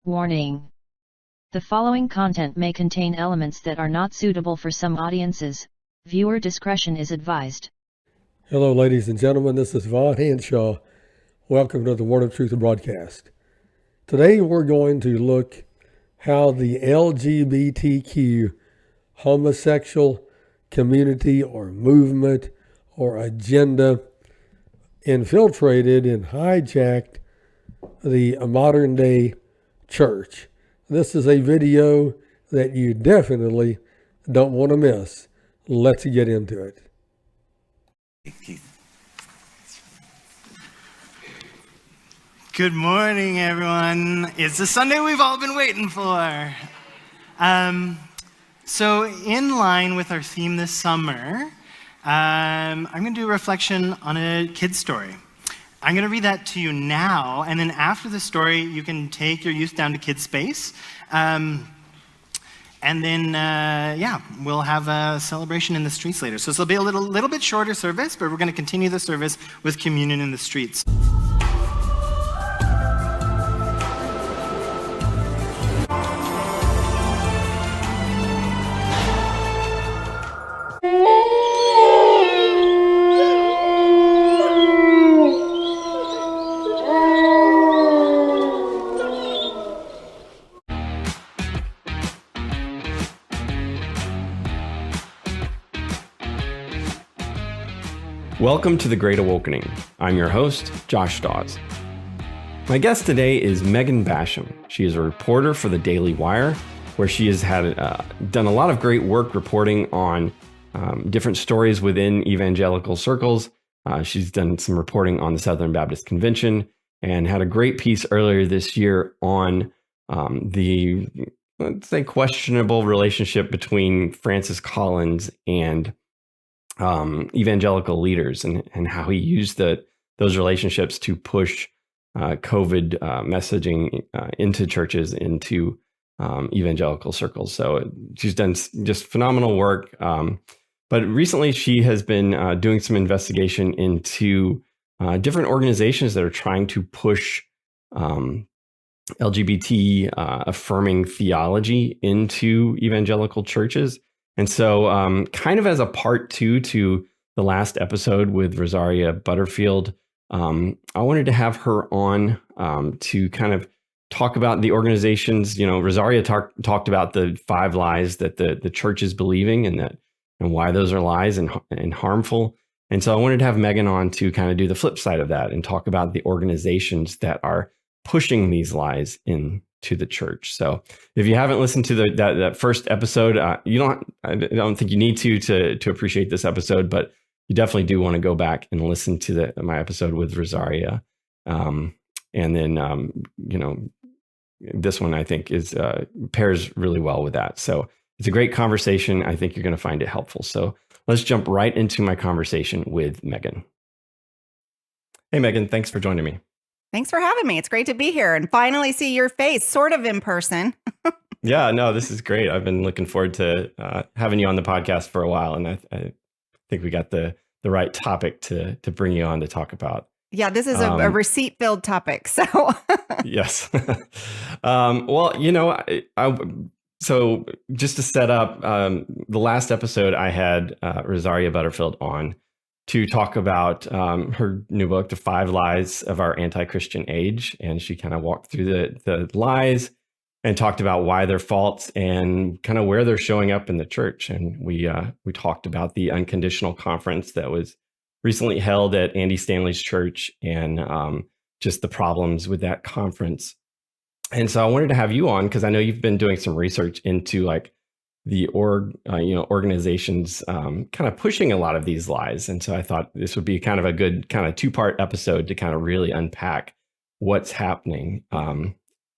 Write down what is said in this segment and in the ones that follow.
Warning. The following content may contain elements that are not suitable for some audiences. Viewer discretion is advised. Hello, ladies and gentlemen. This is Hanshaw. Welcome to the Word of Truth broadcast. Today we're going to look how the LGBTQ homosexual community or movement or agenda infiltrated and hijacked the modern day church. This is a video that you definitely don't want to miss. Let's get into it. Good morning, everyone. It's the Sunday we've all been waiting for. So in line with our theme this summer, I'm going to do a reflection on a kid's story. I'm going to read that to you now, and then after the story, you can take your youth down to kids' space. And then, we'll have a celebration in the streets later. So this will be a little bit shorter service, but we're going to continue the service with communion in the streets. Welcome to The Great Awakening. I'm your host, Josh Dawes. My guest today is Megan Basham. She is a reporter for the Daily Wire, where she has done a lot of great work reporting on different stories within evangelical circles. She's done some reporting on the Southern Baptist Convention and had a great piece earlier this year on the, let's say, questionable relationship between Francis Collins and evangelical leaders and how he used those relationships to push COVID messaging into churches, into evangelical circles. So she's done just phenomenal work. But recently she has been doing some investigation into different organizations that are trying to push LGBT affirming theology into evangelical churches. And so kind of as a part two to the last episode with Rosaria Butterfield, I wanted to have her on to kind of talk about the organizations. You know, Rosaria talked about the 5 lies that the church is believing and why those are lies and harmful. And so I wanted to have Megan on to kind of do the flip side of that and talk about the organizations that are pushing these lies into the church. So if you haven't listened to that first episode, I don't think you need to appreciate this episode, but you definitely do want to go back and listen to my episode with Rosaria. And then, this one I think is pairs really well with that. So it's a great conversation. I think you're going to find it helpful. So let's jump right into my conversation with Megan. Hey, Megan, thanks for joining me. Thanks for having me. It's great to be here and finally see your face, sort of in person. Yeah, no, this is great. I've been looking forward to having you on the podcast for a while, and I think we got the right topic to bring you on to talk about. Yeah, this is a receipt-filled topic, so. Yes. So just to set up, the last episode I had Rosaria Butterfield on to talk about her new book, The 5 Lies of Our Anti-Christian Age. And she kind of walked through the lies and talked about why they're false and kind of where they're showing up in the church. And we talked about the Unconditional Conference that was recently held at Andy Stanley's church and just the problems with that conference. And so I wanted to have you on because I know you've been doing some research into like the organizations kind of pushing a lot of these lies. And so I thought this would be kind of a good kind of 2-part episode to kind of really unpack what's happening.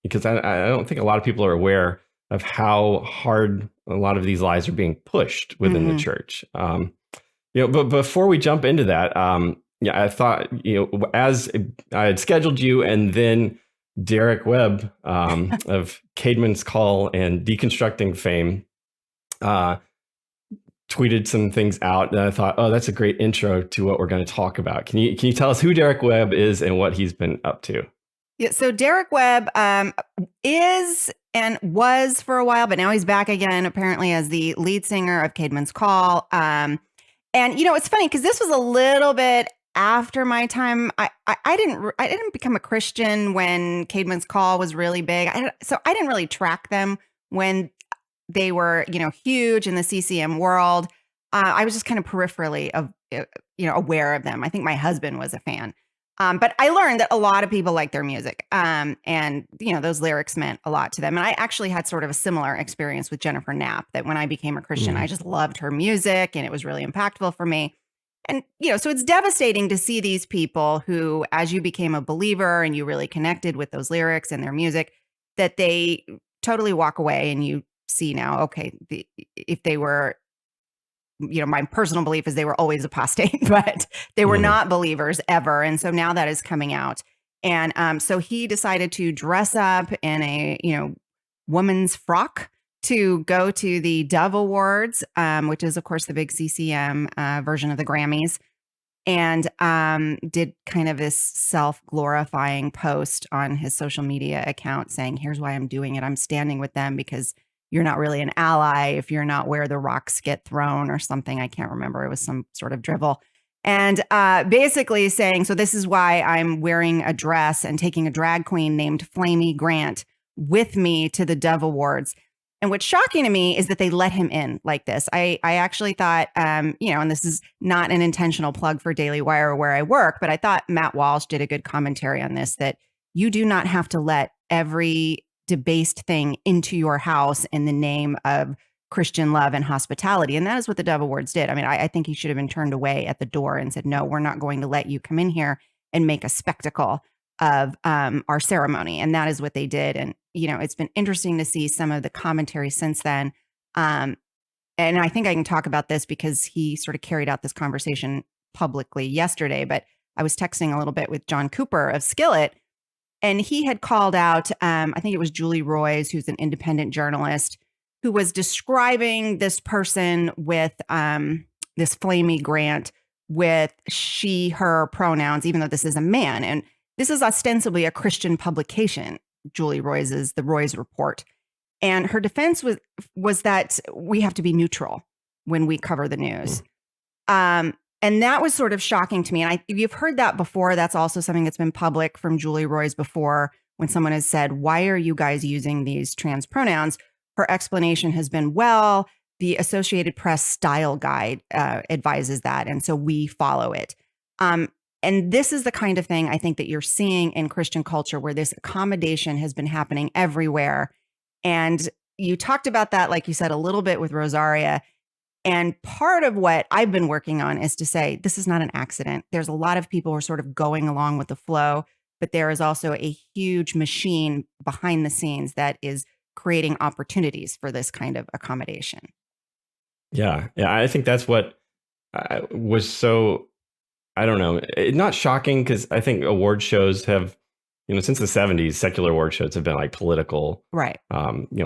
Because I don't think a lot of people are aware of how hard a lot of these lies are being pushed within the church. But before we jump into that, I thought, as I had scheduled you and then Derek Webb of Caedmon's Call and Deconstructing fame tweeted some things out that I thought, oh, that's a great intro to what we're going to talk about. Can you tell us who Derek Webb is and what he's been up to? Yeah, so Derek Webb is and was for a while, but now he's back again, apparently as the lead singer of Caedmon's Call. And it's funny because this was a little bit after my time. I didn't become a Christian when Caedmon's Call was really big, so I didn't really track them when they were huge in the CCM world. I was just kind of peripherally aware of them. I think my husband was a fan. But I learned that a lot of people like their music. And those lyrics meant a lot to them. And I actually had sort of a similar experience with Jennifer Knapp, that when I became a Christian, I just loved her music and it was really impactful for me. And, so it's devastating to see these people who, as you became a believer and you really connected with those lyrics and their music, that they totally walk away and you see now, okay, if they were, my personal belief is they were always apostate, but they were not believers ever. And so now that is coming out. And so he decided to dress up in a, woman's frock to go to the Dove Awards, which is, of course, the big CCM version of the Grammys, and did kind of this self-glorifying post on his social media account saying, here's why I'm doing it. I'm standing with them because you're not really an ally if you're not where the rocks get thrown or something. I can't remember. It was some sort of drivel. And basically saying, so this is why I'm wearing a dress and taking a drag queen named Flamey Grant with me to the Dove Awards. And what's shocking to me is that they let him in like this. I actually thought, and this is not an intentional plug for Daily Wire where I work, but I thought Matt Walsh did a good commentary on this, that you do not have to let every debased thing into your house in the name of Christian love and hospitality. And that is what the Dove Awards did. I mean, I think he should have been turned away at the door and said, no, we're not going to let you come in here and make a spectacle of our ceremony. And that is what they did. And, it's been interesting to see some of the commentary since then. And I think I can talk about this because he sort of carried out this conversation publicly yesterday, but I was texting a little bit with John Cooper of Skillet. And he had called out, I think it was Julie Roys, who's an independent journalist, who was describing this person with this Flamey Grant with she, her pronouns, even though this is a man. And this is ostensibly a Christian publication, Julie Roys's The Roys Report. And her defense was that we have to be neutral when we cover the news. And that was sort of shocking to me. And you've heard that before. That's also something that's been public from Julie Roys before, when someone has said, why are you guys using these trans pronouns? Her explanation has been, well, the Associated Press style guide advises that. And so we follow it. And this is the kind of thing I think that you're seeing in Christian culture, where this accommodation has been happening everywhere. And you talked about that, like you said, a little bit with Rosaria. And part of what I've been working on is to say, this is not an accident. There's a lot of people who are sort of going along with the flow, but there is also a huge machine behind the scenes that is creating opportunities for this kind of accommodation. Yeah. I think that's what was so, I don't know, not shocking, because I think award shows have, since the 70s, secular award shows have been like political, right?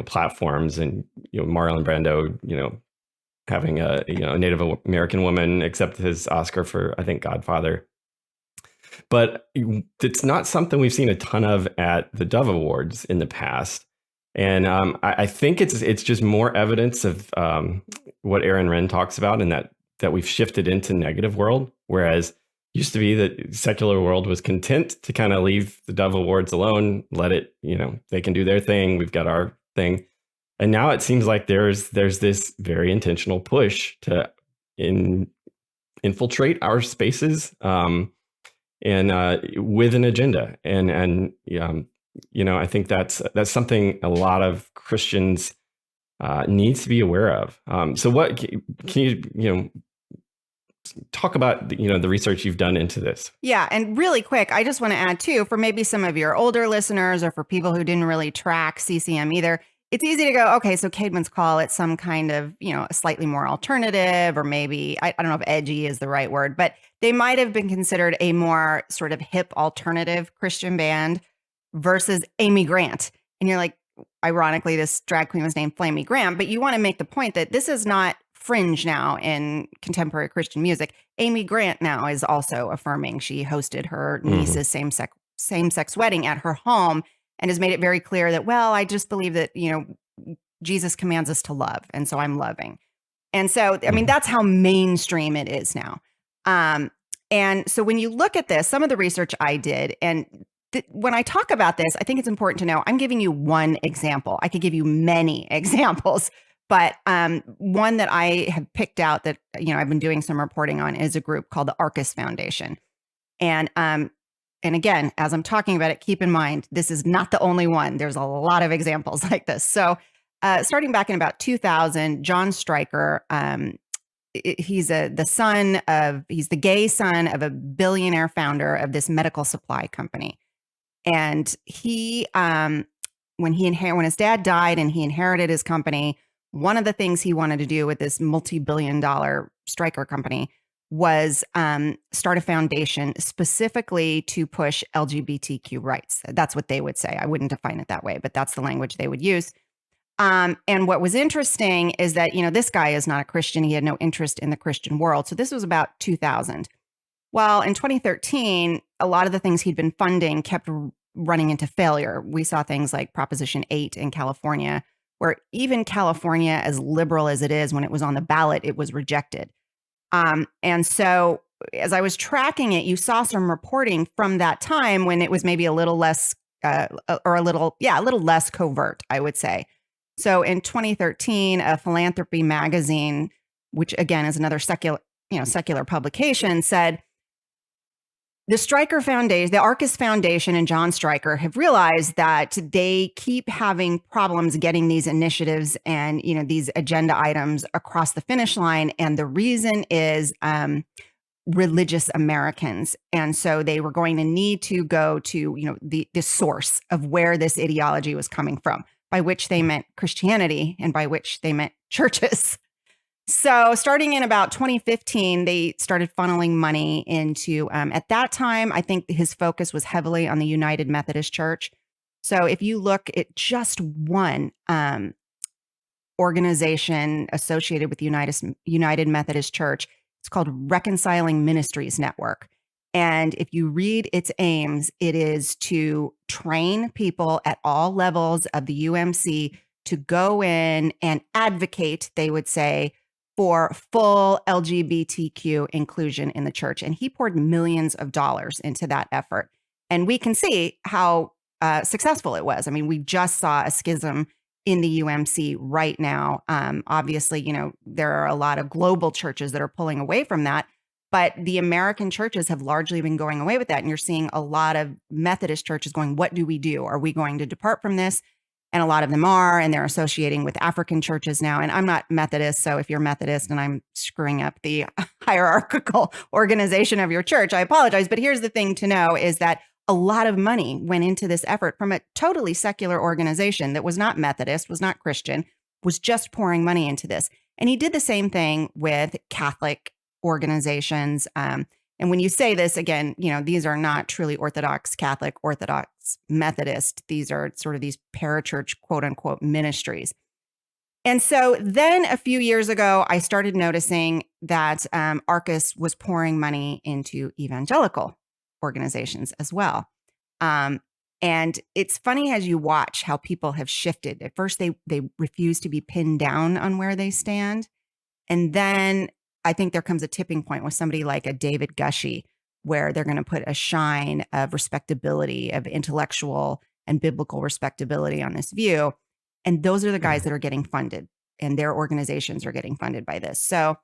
Platforms, and Marlon Brando, having a Native American woman accept his Oscar for, I think, Godfather. But it's not something we've seen a ton of at the Dove Awards in the past. And I think it's just more evidence of what Aaron Wren talks about, and that we've shifted into negative world, whereas used to be that secular world was content to kind of leave the Dove Awards alone, let it, they can do their thing, we've got our thing. And now it seems like there's this very intentional push to infiltrate our spaces, and with an agenda. And I think that's something a lot of Christians needs to be aware of. So what can you talk about the research you've done into this? Yeah, and really quick, I just want to add too, for maybe some of your older listeners or for people who didn't really track CCM either, it's easy to go, okay, so Caedmon's Call, it's some kind of, a slightly more alternative, or maybe, I don't know if edgy is the right word, but they might have been considered a more sort of hip alternative Christian band versus Amy Grant. And you're like, ironically, this drag queen was named Flamey Grant, but you want to make the point that this is not fringe now in contemporary Christian music. Amy Grant now is also affirming. She hosted her niece's same-sex same-sex wedding at her home and has made it very clear that, well, I just believe that, Jesus commands us to love, and so I'm loving. And so, I mean, that's how mainstream it is now. And so when you look at this, some of the research I did, and when I talk about this, I think it's important to know I'm giving you one example. I could give you many examples, but one that I have picked out that, I've been doing some reporting on is a group called the Arcus Foundation. And again, as I'm talking about it, keep in mind, this is not the only one. There's a lot of examples like this. So starting back in about 2000, John Stryker, he's the gay son of a billionaire founder of this medical supply company. And he, when his dad died and he inherited his company, one of the things he wanted to do with this multi-billion-dollar Stryker company was start a foundation specifically to push LGBTQ rights. That's what they would say. I wouldn't define it that way, but that's the language they would use. And what was interesting is that, this guy is not a Christian. He had no interest in the Christian world. So this was about 2000. Well, in 2013, a lot of the things he'd been funding kept running into failure. We saw things like Proposition 8 in California, where even California, as liberal as it is, when it was on the ballot, it was rejected. And so as I was tracking it, you saw some reporting from that time when it was maybe a little less a little less covert, I would say. So in 2013, a philanthropy magazine, which again is another secular publication, said the Stryker Foundation, the Arcus Foundation and John Stryker have realized that they keep having problems getting these initiatives and, these agenda items across the finish line. And the reason is religious Americans. And so they were going to need to go to, the source of where this ideology was coming from, by which they meant Christianity and by which they meant churches. So starting in about 2015, they started funneling money into, at that time, I think his focus was heavily on the United Methodist Church. So if you look at just one organization associated with the United Methodist Church, it's called Reconciling Ministries Network. And if you read its aims, it is to train people at all levels of the UMC to go in and advocate, they would say, for full LGBTQ inclusion in the church. And he poured millions of dollars into that effort. And we can see how successful it was. I mean, we just saw a schism in the UMC right now. Obviously, there are a lot of global churches that are pulling away from that, but the American churches have largely been going away with that. And you're seeing a lot of Methodist churches going, what do we do? Are we going to depart from this? And a lot of them are, and they're associating with African churches now. And I'm not Methodist, so if you're Methodist and I'm screwing up the hierarchical organization of your church, I apologize. But here's the thing to know is that a lot of money went into this effort from a totally secular organization that was not Methodist, was not Christian, was just pouring money into this. And he did the same thing with Catholic organizations. And when you say this, again, these are not truly Orthodox Catholic, Orthodox Methodist. These are sort of these parachurch, quote unquote, ministries. And so then a few years ago, I started noticing that Arcus was pouring money into evangelical organizations as well. And it's funny as you watch how people have shifted. At first, they refuse to be pinned down on where they stand. And then I think there comes a tipping point with somebody like a David Gushee, where they're going to put a shine of respectability, of intellectual and biblical respectability on this view. And those are the guys that are getting funded, and their organizations are getting funded by this. So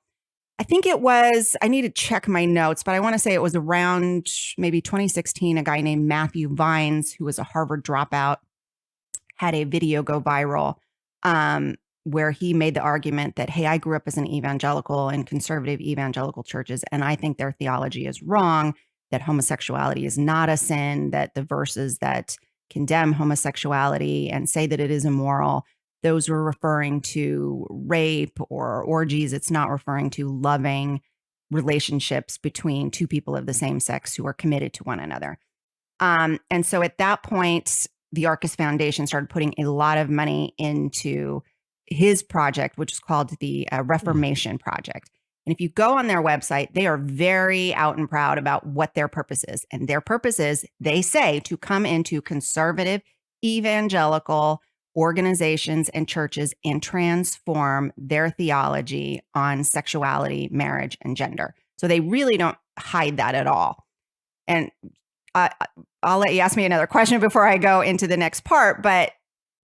I think I need to check my notes, but I want to say it was around maybe 2016, a guy named Matthew Vines, who was a Harvard dropout, had a video go viral where he made the argument that, hey, I grew up as an evangelical in conservative evangelical churches, and I think their theology is wrong, that homosexuality is not a sin, that the verses that condemn homosexuality and say that it is immoral, those were referring to rape or orgies. It's not referring to loving relationships between two people of the same sex who are committed to one another. And so at that point, the Arcus Foundation started putting a lot of money into his project, which is called the Reformation Project. And if you go on their website, they are very out and proud about what their purpose is. And their purpose is, they say, to come into conservative, evangelical organizations and churches and transform their theology on sexuality, marriage, and gender. So they really don't hide that at all. And I'll let you ask me another question before I go into the next part. But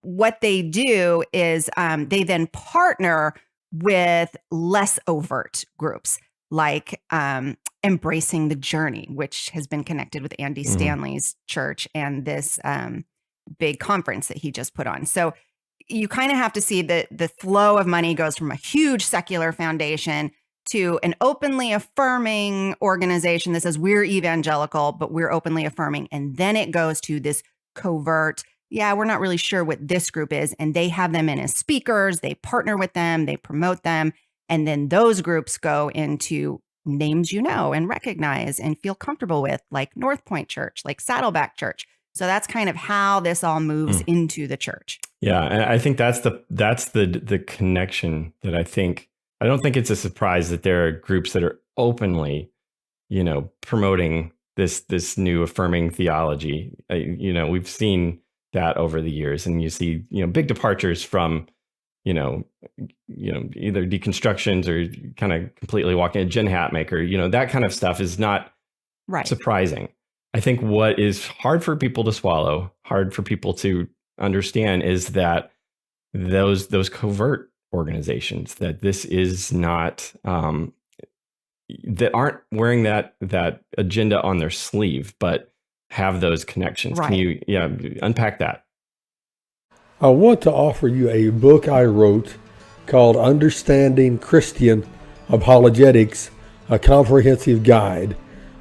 what they do is they then partner with less overt groups like Embracing the Journey, which has been connected with Andy Stanley's church and this big conference that he just put on. So you kind of have to see that the flow of money goes from a huge secular foundation to an openly affirming organization that says we're evangelical, but we're openly affirming. And then it goes to this covert, we're not really sure what this group is. And they have them in as speakers, they partner with them, they promote them. And then those groups go into names you know and recognize and feel comfortable with, like North Point Church, like Saddleback Church. So that's kind of how this all moves into the church. Yeah, and I think that's the connection that I don't think it's a surprise that there are groups that are openly, promoting this new affirming theology. We've seen that over the years, and you see, big departures from, either deconstructions or kind of completely walking a gin hat maker. That kind of stuff is not surprising. I think what is hard for people to swallow, hard for people to understand, is that those covert organizations, that this is not that aren't wearing that agenda on their sleeve, but have those connections. Can you unpack that? I want to offer you a book I wrote called Understanding Christian Apologetics, a Comprehensive Guide.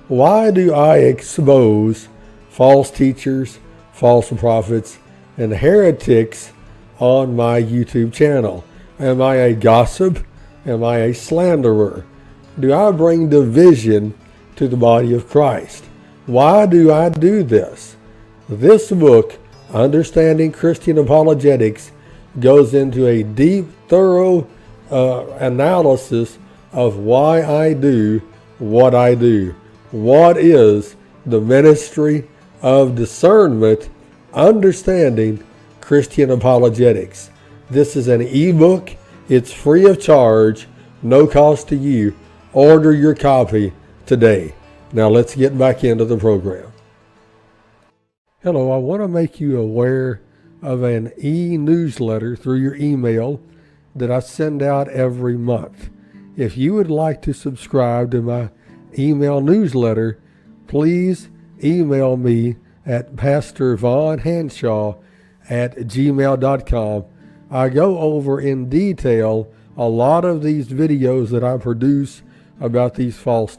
Why do I expose false teachers, false prophets, and heretics on my YouTube channel? Am I a gossip? Am I a slanderer? Do I bring division to the body of Christ? Why do I do this? This book, Understanding Christian Apologetics, goes into a deep, thorough analysis of why I do what I do. What is the ministry of discernment, understanding Christian apologetics? This is an ebook. It's free of charge, no cost to you. Order your copy today. Now let's get back into the program. Hello, I want to make you aware of an e-newsletter through your email that I send out every month. If you would like to subscribe to my email newsletter, please email me at pastorvonhanshaw@gmail.com. I go over in detail a lot of these videos that I produce about these false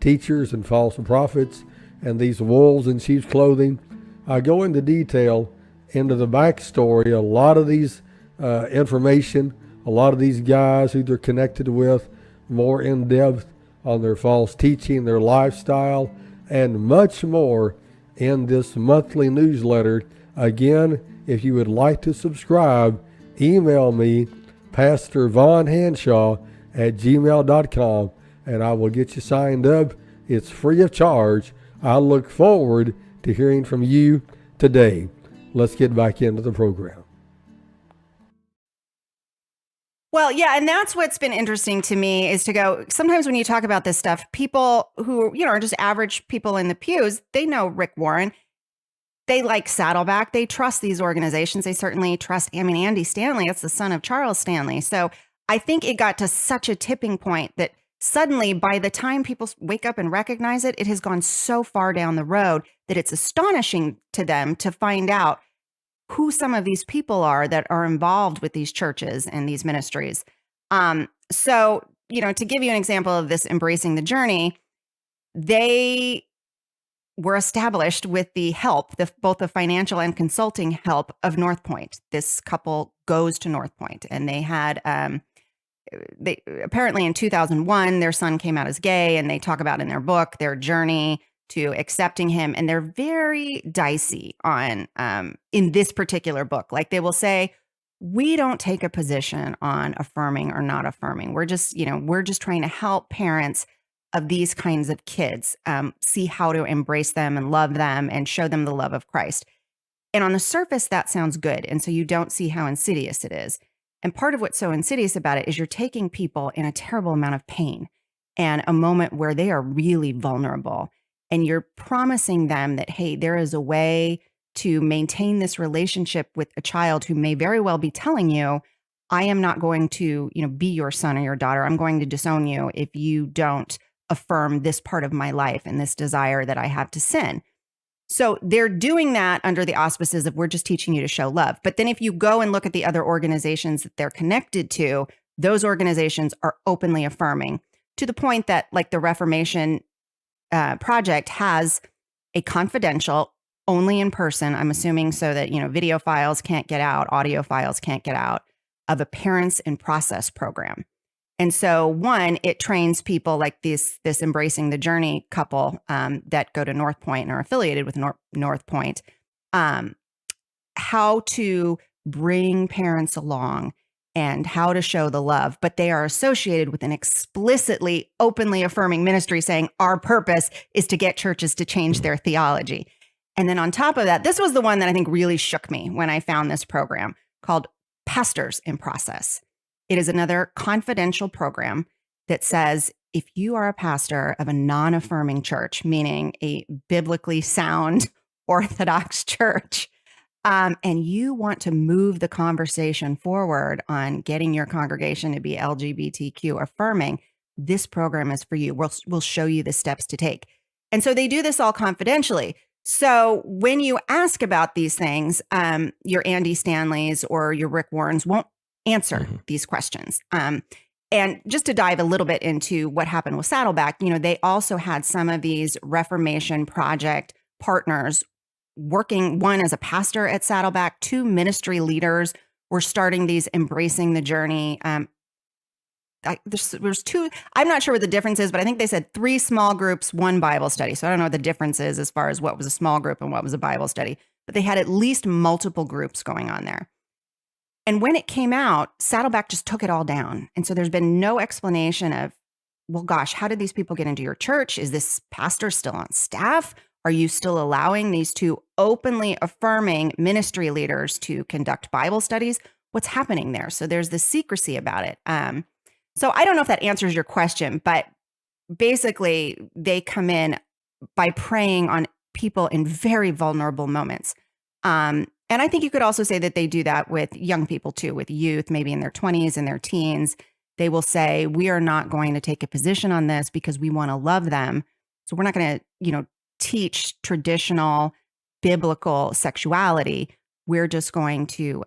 teachers and false prophets and these wolves in sheep's clothing. I go into detail into the backstory, a lot of these information, a lot of these guys who they're connected with, more in depth on their false teaching, their lifestyle, and much more in this monthly newsletter. Again, if you would like to subscribe, email me, pastorvonhanshaw@gmail.com, and I will get you signed up. It's free of charge. I look forward to hearing from you today. Let's get back into the program. Well, yeah, and that's what's been interesting to me is to go, sometimes when you talk about this stuff, people who, are just average people in the pews, they know Rick Warren. They like Saddleback. They trust these organizations. They certainly trust, Andy Stanley, that's the son of Charles Stanley. So I think it got to such a tipping point that suddenly by the time people wake up and recognize it, it has gone so far down the road that it's astonishing to them to find out who some of these people are that are involved with these churches and these ministries. So, to give you an example of this Embracing the Journey, they were established with the help, both the financial and consulting help of North Point. This couple goes to North Point, and they had, they apparently in 2001, their son came out as gay, and they talk about in their book their journey to accepting him. And they're very dicey on, in this particular book. Like they will say, we don't take a position on affirming or not affirming. We're just trying to help parents of these kinds of kids see how to embrace them and love them and show them the love of Christ. And on the surface, that sounds good. And so you don't see how insidious it is. And part of what's so insidious about it is you're taking people in a terrible amount of pain and a moment where they are really vulnerable. And you're promising them that, hey, there is a way to maintain this relationship with a child who may very well be telling you, I am not going to, be your son or your daughter. I'm going to disown you if you don't affirm this part of my life and this desire that I have to sin. So they're doing that under the auspices of we're just teaching you to show love. But then if you go and look at the other organizations that they're connected to, those organizations are openly affirming, to the point that like the Reformation Project has a confidential, only in person, I'm assuming, so that, video files can't get out, audio files can't get out, of a parents in process program. And so one, it trains people like this Embracing the Journey couple that go to North Point and are affiliated with North Point, how to bring parents along and how to show the love. But they are associated with an explicitly, openly affirming ministry saying our purpose is to get churches to change their theology. And then on top of that, this was the one that I think really shook me when I found this program called Pastors in Process. It is another confidential program that says if you are a pastor of a non-affirming church, meaning a biblically sound Orthodox church, and you want to move the conversation forward on getting your congregation to be LGBTQ affirming, this program is for you. We'll show you the steps to take. And so they do this all confidentially. So when you ask about these things, your Andy Stanleys or your Rick Warrens won't answer these questions. And just to dive a little bit into what happened with Saddleback, they also had some of these Reformation Project partners working, one as a pastor at Saddleback, two ministry leaders were starting these Embracing the Journey. There's two, I'm not sure what the difference is, but I think they said 3 small groups, 1 Bible study. So I don't know what the difference is as far as what was a small group and what was a Bible study, but they had at least multiple groups going on there. And when it came out, Saddleback just took it all down. And so there's been no explanation of, well, gosh, how did these people get into your church? Is this pastor still on staff? Are you still allowing these 2 openly affirming ministry leaders to conduct Bible studies? What's happening there? So there's this secrecy about it. So I don't know if that answers your question, but basically they come in by preying on people in very vulnerable moments. And I think you could also say that they do that with young people too, with youth, maybe in their 20s and their teens. They will say, we are not going to take a position on this because we want to love them. So we're not going to, teach traditional biblical sexuality. We're just going to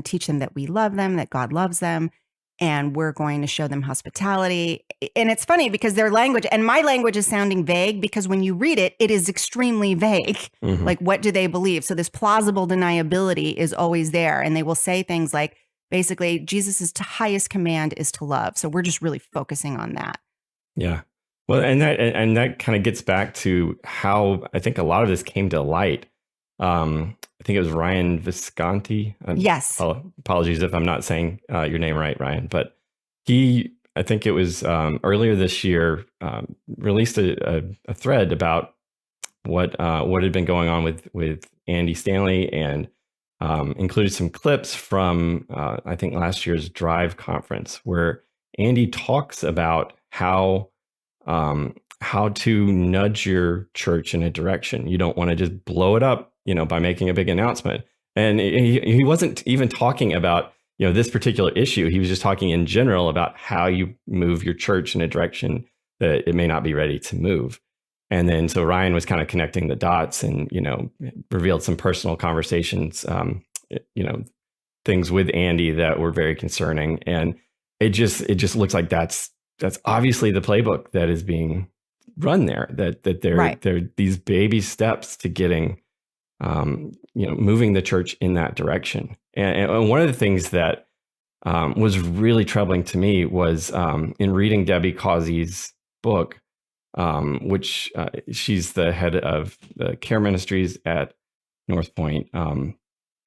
teach them that we love them, that God loves them, and we're going to show them hospitality. And it's funny because their language, and my language is sounding vague because when you read it, it is extremely vague. Like, what do they believe? So this plausible deniability is always there. And they will say things like, basically, Jesus's highest command is to love. So we're just really focusing on that. Yeah. Well, and that kind of gets back to how I think a lot of this came to light. I think it was Ryan Visconti. Yes. Apologies if I'm not saying your name right, Ryan. But he, I think it was earlier this year, released a thread about what had been going on with Andy Stanley, and included some clips from I think last year's Drive conference, where Andy talks about how to nudge your church in a direction. You don't want to just blow it up, by making a big announcement. And he wasn't even talking about, this particular issue. He was just talking in general about how you move your church in a direction that it may not be ready to move. And then so Ryan was kind of connecting the dots and, revealed some personal conversations, things with Andy that were very concerning. And it just looks like that's obviously the playbook that is being run there, that they're these baby steps to getting, moving the in in that direction. And one of the things that was really troubling to me was in reading Debbie Causey's book, which she's the head of the care ministries at North Point.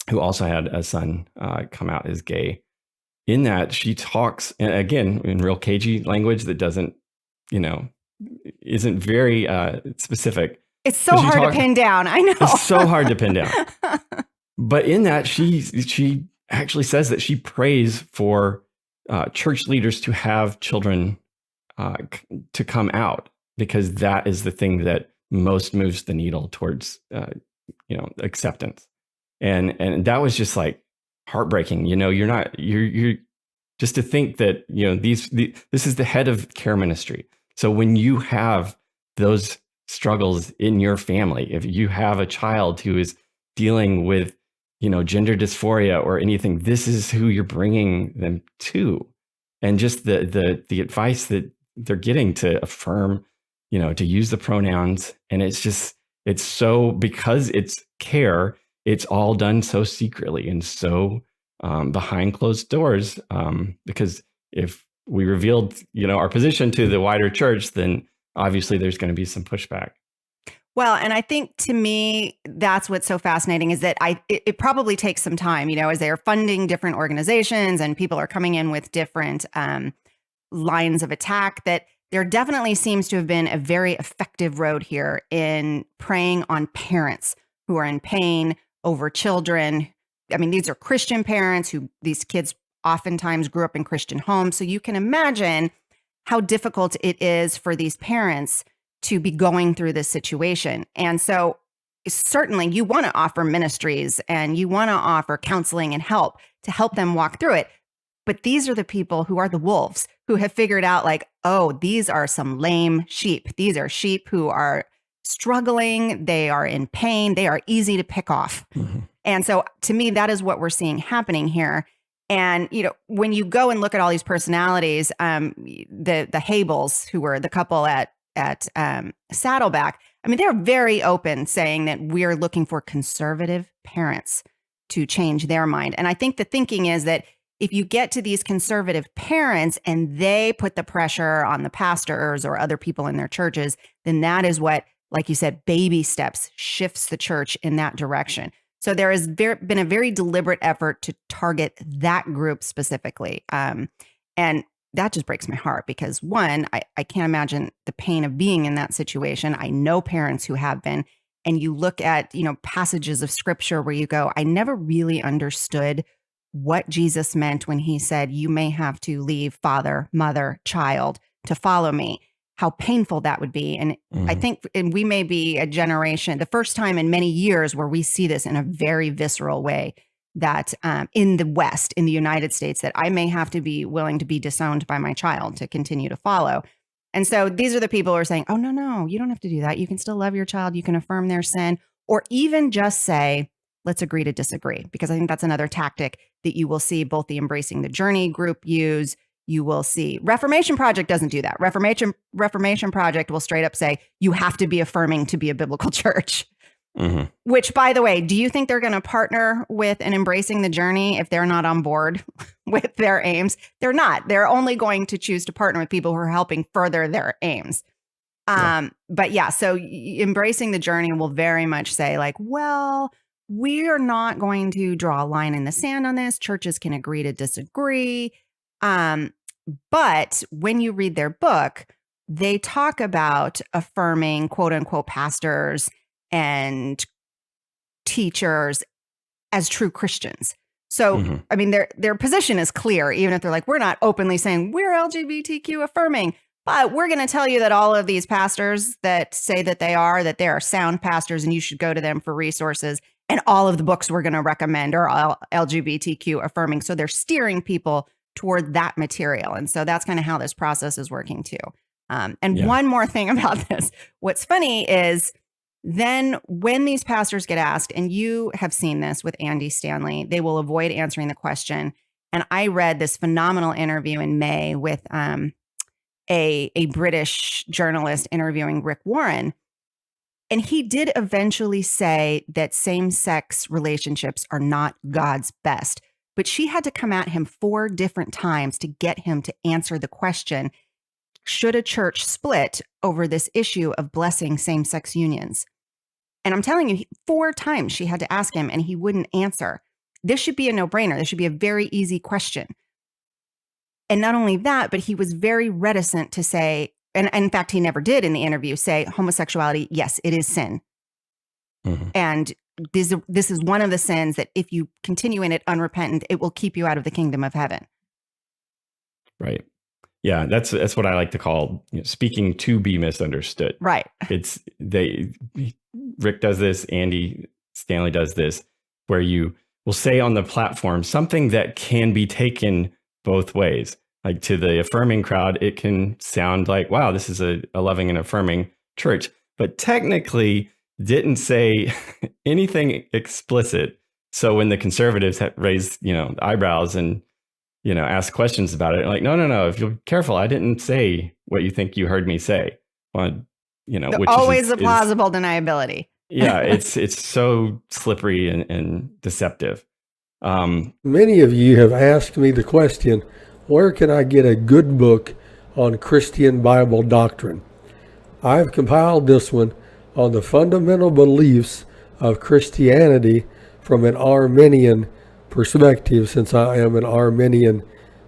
who also had a son come out as gay. In that, she talks, and again, in real cagey language that doesn't, isn't very specific. It's so hard to pin down. I know. It's so hard to pin down. But in that, she actually says that she prays for church leaders to have children to come out, because that is the thing that most moves the needle towards acceptance. And that was just like heartbreaking. You're just to think that this is the head of care ministry. So when you have those struggles in your family, if you have a child who is dealing with gender dysphoria or anything, this is who you're bringing them to. And just the advice that they're getting to affirm, to use the pronouns. And it's so, because it's care, it's all done so secretly and so behind closed doors. Because if we revealed, our position to the wider church, then obviously there's going to be some pushback. Well, and I think to me, that's what's so fascinating is that it probably takes some time, as they are funding different organizations and people are coming in with different lines of attack, that there definitely seems to have been a very effective road here in preying on parents who are in pain over children. I mean, these are Christian parents these kids oftentimes grew up in Christian homes. So you can imagine how difficult it is for these parents to be going through this situation. And so certainly you want to offer ministries and you want to offer counseling and help to help them walk through it. But these are the people who are the wolves who have figured out like, oh, these are some lame sheep. These are sheep who are struggling. They are in pain. They are easy to pick off. Mm-hmm. And so to me, that is what we're seeing happening here. And, when you go and look at all these personalities, the Habels, who were the couple at Saddleback, I mean, they're very open saying that we're looking for conservative parents to change their mind. And I think the thinking is that if you get to these conservative parents and they put the pressure on the pastors or other people in their churches, then that is what, like you said, baby steps shifts the church in that direction. So there has been a very deliberate effort to target that group specifically. And that just breaks my heart because, one, I can't imagine the pain of being in that situation. I know parents who have been. And you look at, passages of scripture where you go, I never really understood what Jesus meant when he said, you may have to leave father, mother, child to follow me. How painful that would be. And I think we may be a generation, the first time in many years where we see this in a very visceral way, that in the West, in the United States, that I may have to be willing to be disowned by my child to continue to follow. And so these are the people who are saying, oh, no, you don't have to do that. You can still love your child. You can affirm their sin, or even just say, let's agree to disagree. Because I think that's another tactic that you will see both the Embracing the Journey group use. You will see Reformation Project doesn't do that. Reformation Project will straight up say, you have to be affirming to be a biblical church. Mm-hmm. Which, by the way, do you think they're going to partner with an Embracing the Journey if they're not on board with their aims? They're not. They're only going to choose to partner with people who are helping further their aims. But yeah, so Embracing the Journey will very much say like, well, we are not going to draw a line in the sand on this. Churches can agree to disagree. But when you read their book, they talk about affirming quote unquote pastors and teachers as true Christians. So, I mean, their position is clear, even if they're like, we're not openly saying we're LGBTQ affirming, but we're going to tell you that all of these pastors that say that they are sound pastors and you should go to them for resources. And all of the books we're going to recommend are all LGBTQ affirming. So they're steering people toward that material. And so that's kind of how this process is working too. One more thing about this. What's funny is then when these pastors get asked, and you have seen this with Andy Stanley, they will avoid answering the question. And I read this phenomenal interview in May with a British journalist interviewing Rick Warren. And he did eventually say that same-sex relationships are not God's best. But she had to come at him 4 different times to get him to answer the question, should a church split over this issue of blessing same-sex unions? And I'm telling you, 4 times she had to ask him and he wouldn't answer. this should be a no-brainer. This should be a very easy question. And not only that, but he was very reticent to say, and in fact, he never did in the interview say homosexuality, yes, it is sin. Mm-hmm. And this is one of the sins that if you continue in it unrepentant, it will keep you out of the kingdom of heaven. Right. Yeah, that's what I like to call speaking to be misunderstood. Right. Rick does this, Andy Stanley does this, where you will say on the platform something that can be taken both ways. Like to the affirming crowd, it can sound like, wow, this is a loving and affirming church, but technically didn't say anything explicit. So when the conservatives raise, eyebrows and, ask questions about it, like, no, if you're careful, I didn't say what you think you heard me say. Well, which always the plausible deniability. Yeah, it's so slippery and deceptive. Many of you have asked me the question, where can I get a good book on Christian Bible doctrine? I've compiled this one on the fundamental beliefs of Christianity from an Arminian perspective, since I am an Arminian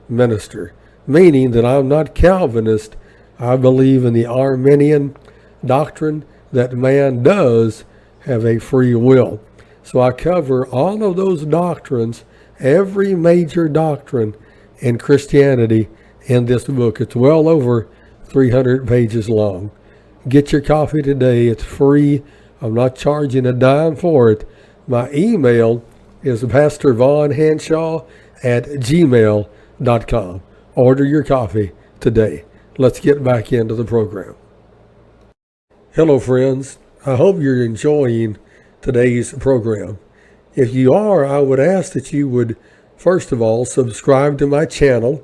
minister, meaning that I'm not Calvinist. I believe in the Arminian doctrine that man does have a free will. So I cover all of those doctrines, every major doctrine in Christianity in this book. It's well over 300 pages long. Get your copy today. It's free. I'm not charging a dime for it. My email is pastorvonhanshaw@gmail.com. Order your copy today. Let's get back into the program. Hello, friends. I hope you're enjoying today's program. If you are, I would ask that you would, first of all, subscribe to my channel,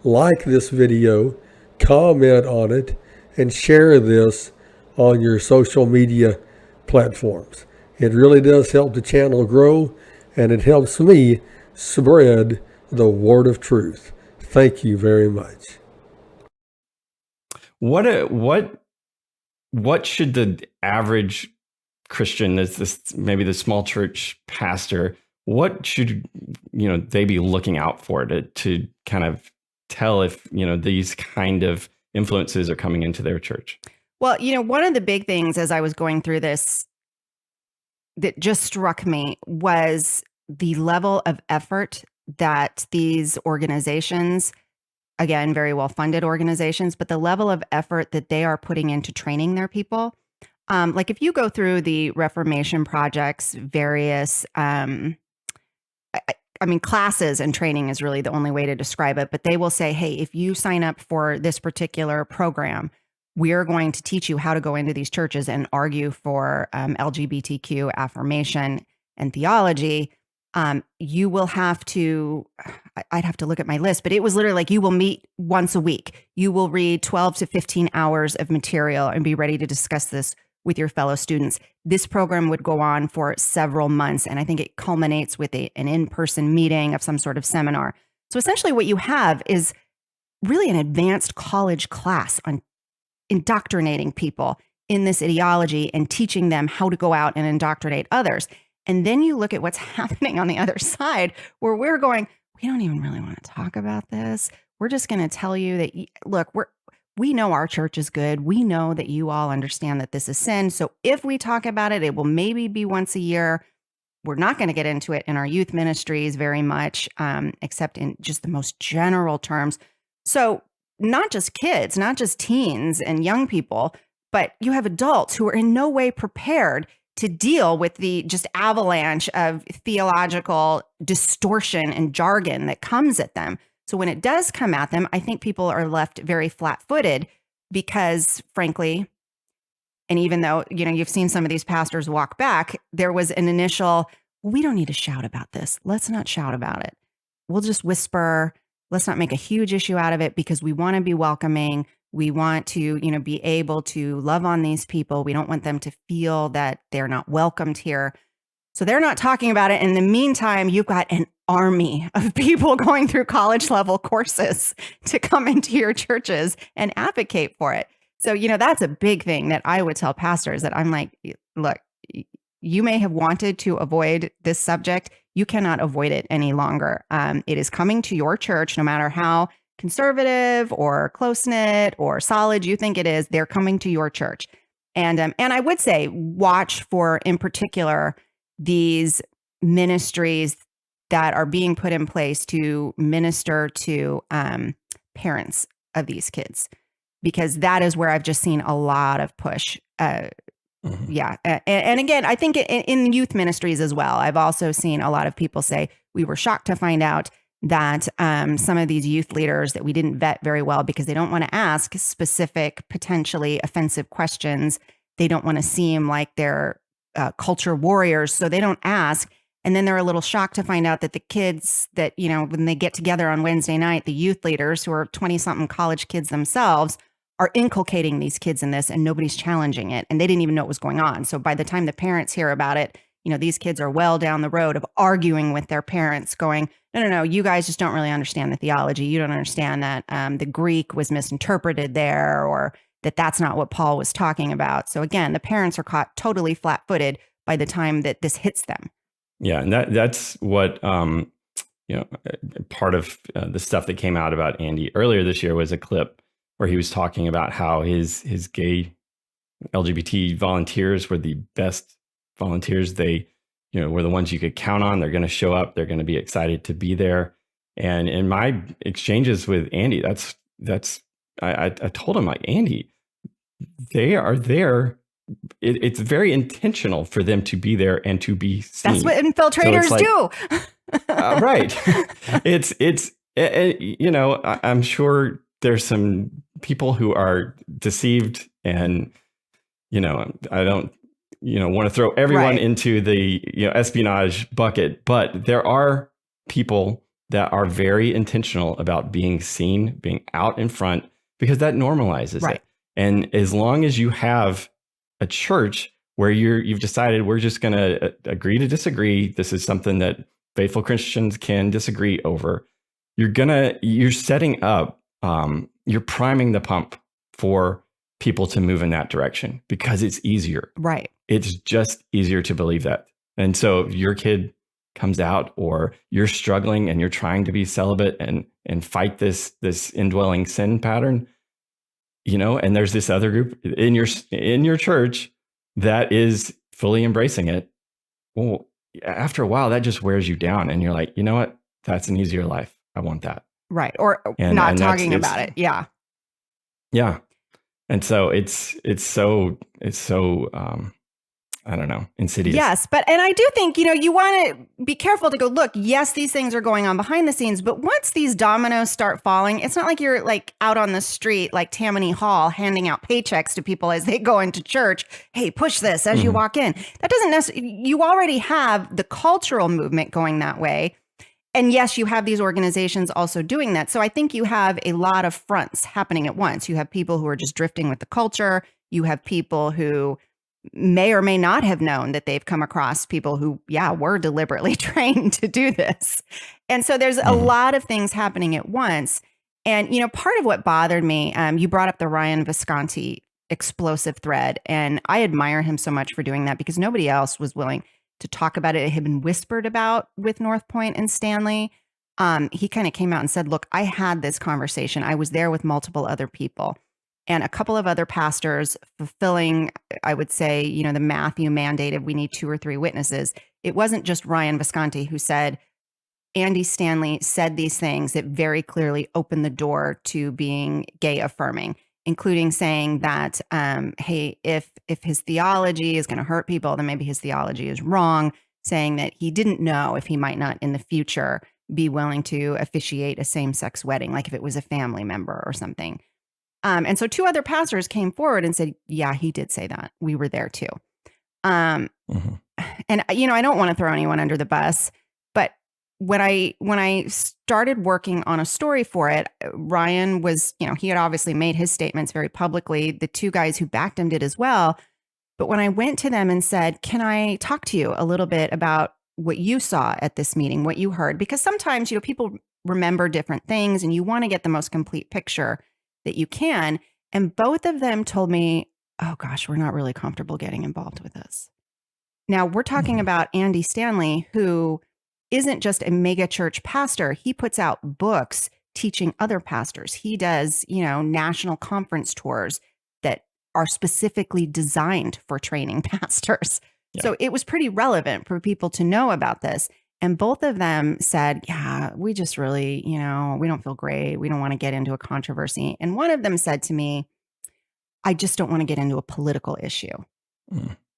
like this video, comment on it, and share this on your social media platforms. It really does help the channel grow, and it helps me spread the word of truth. Thank you very much. What should the average Christian, maybe the small church pastor, what should they be looking out for to kind of tell if these kind of influences are coming into their church? Well, one of the big things as I was going through this that just struck me was the level of effort that these organizations, again, very well-funded organizations, but the level of effort that they are putting into training their people. Like if you go through the Reformation Project's various, classes and training is really the only way to describe it, but they will say, hey, if you sign up for this particular program, we're going to teach you how to go into these churches and argue for LGBTQ affirmation and theology. You will have to, I'd have to look at my list, but it was literally like you will meet once a week. You will read 12 to 15 hours of material and be ready to discuss this with your fellow students. This program would go on for several months, and I think it culminates with an in-person meeting of some sort of seminar. So essentially what you have is really an advanced college class on indoctrinating people in this ideology and teaching them how to go out and indoctrinate others. And then you look at what's happening on the other side where we're going, we don't even really want to talk about this. We're just going to tell you that, look, we know our church is good. We know that you all understand that this is sin. So if we talk about it, it will maybe be once a year. We're not going to get into it in our youth ministries very much, except in just the most general terms. So not just kids, not just teens and young people, but you have adults who are in no way prepared to deal with the just avalanche of theological distortion and jargon that comes at them. So when it does come at them, I think people are left very flat-footed because, frankly, and even though, you've seen some of these pastors walk back, there was an initial, we don't need to shout about this. Let's not shout about it. We'll just whisper. Let's not make a huge issue out of it because we want to be welcoming. We want to, be able to love on these people. We don't want them to feel that they're not welcomed here. So they're not talking about it. In the meantime, you've got an army of people going through college level courses to come into your churches and advocate for it. So, that's a big thing that I would tell pastors that I'm like, look, you may have wanted to avoid this subject. You cannot avoid it any longer. It is coming to your church, no matter how conservative or close-knit or solid you think it is, they're coming to your church. And I would say watch for, in particular, these ministries that are being put in place to minister to parents of these kids, because that is where I've just seen a lot of push. Yeah. And again, I think in youth ministries as well, I've also seen a lot of people say, we were shocked to find out that some of these youth leaders that we didn't vet very well because they don't want to ask specific, potentially offensive questions. They don't want to seem like they're culture warriors, so they don't ask. And then they're a little shocked to find out that the kids that, when they get together on Wednesday night, the youth leaders who are 20-something college kids themselves are inculcating these kids in this, and nobody's challenging it. And they didn't even know what was going on. So by the time the parents hear about it, these kids are well down the road of arguing with their parents going, no, you guys just don't really understand the theology. You don't understand that the Greek was misinterpreted there, or that that's not what Paul was talking about. So again, the parents are caught totally flat-footed by the time that this hits them. Yeah, and that's what part of the stuff that came out about Andy earlier this year was a clip where he was talking about how his gay LGBT volunteers were the best volunteers. They were the ones you could count on. They're going to show up. They're going to be excited to be there. And in my exchanges with Andy, I told him, like, Andy, they are there. It's very intentional for them to be there and to be seen. That's what infiltrators do. Right. I'm sure there's some people who are deceived, and, I don't, want to throw everyone into the, espionage bucket, but there are people that are very intentional about being seen, being out in front, because that normalizes it. And as long as you have a church where you've decided we're just going to agree to disagree, this is something that faithful Christians can disagree over, you're setting up, you're priming the pump for people to move in that direction because it's easier. Right. It's just easier to believe that. And so if your kid comes out, or you're struggling and you're trying to be celibate and fight this indwelling sin pattern, and there's this other group in your church that is fully embracing it, well, after a while, that just wears you down. And you're like, you know what? That's an easier life. I want that. Right. Or not talking about it. Yeah. Yeah. And so it's so I don't know, insidious. Yes. And I do think, you want to be careful to go, look, yes, these things are going on behind the scenes, but once these dominoes start falling, it's not like you're like out on the street, like Tammany Hall, handing out paychecks to people as they go into church. Hey, push this as you walk in. That doesn't necessarily, you already have the cultural movement going that way. And yes, you have these organizations also doing that. So I think you have a lot of fronts happening at once. You have people who are just drifting with the culture. You have people who may or may not have known that they've come across people who, were deliberately trained to do this. And so there's a lot of things happening at once. And, part of what bothered me, you brought up the Ryan Visconti explosive thread. And I admire him so much for doing that because nobody else was willing to talk about it. It had been whispered about with North Point and Stanley. He kind of came out and said, look, I had this conversation. I was there with multiple other people. And a couple of other pastors fulfilling, I would say, the Matthew mandate of we need 2 or 3 witnesses. It wasn't just Ryan Visconti who said, Andy Stanley said these things that very clearly opened the door to being gay affirming, including saying that, hey, if his theology is going to hurt people, then maybe his theology is wrong, saying that he didn't know if he might not in the future be willing to officiate a same-sex wedding, like if it was a family member or something. And so 2 other pastors came forward and said, yeah, he did say that. We were there too. And, I don't want to throw anyone under the bus, but when I started working on a story for it, Ryan was, he had obviously made his statements very publicly. The 2 guys who backed him did as well. But when I went to them and said, can I talk to you a little bit about what you saw at this meeting, what you heard? Because sometimes, people remember different things and you want to get the most complete picture that you can. And both of them told me, oh gosh, we're not really comfortable getting involved with this. Now, we're talking about Andy Stanley, who isn't just a mega church pastor. He puts out books teaching other pastors. He does, national conference tours that are specifically designed for training pastors. Yeah. So it was pretty relevant for people to know about this. And both of them said, yeah, we just really, we don't feel great. We don't want to get into a controversy. And one of them said to me, I just don't want to get into a political issue.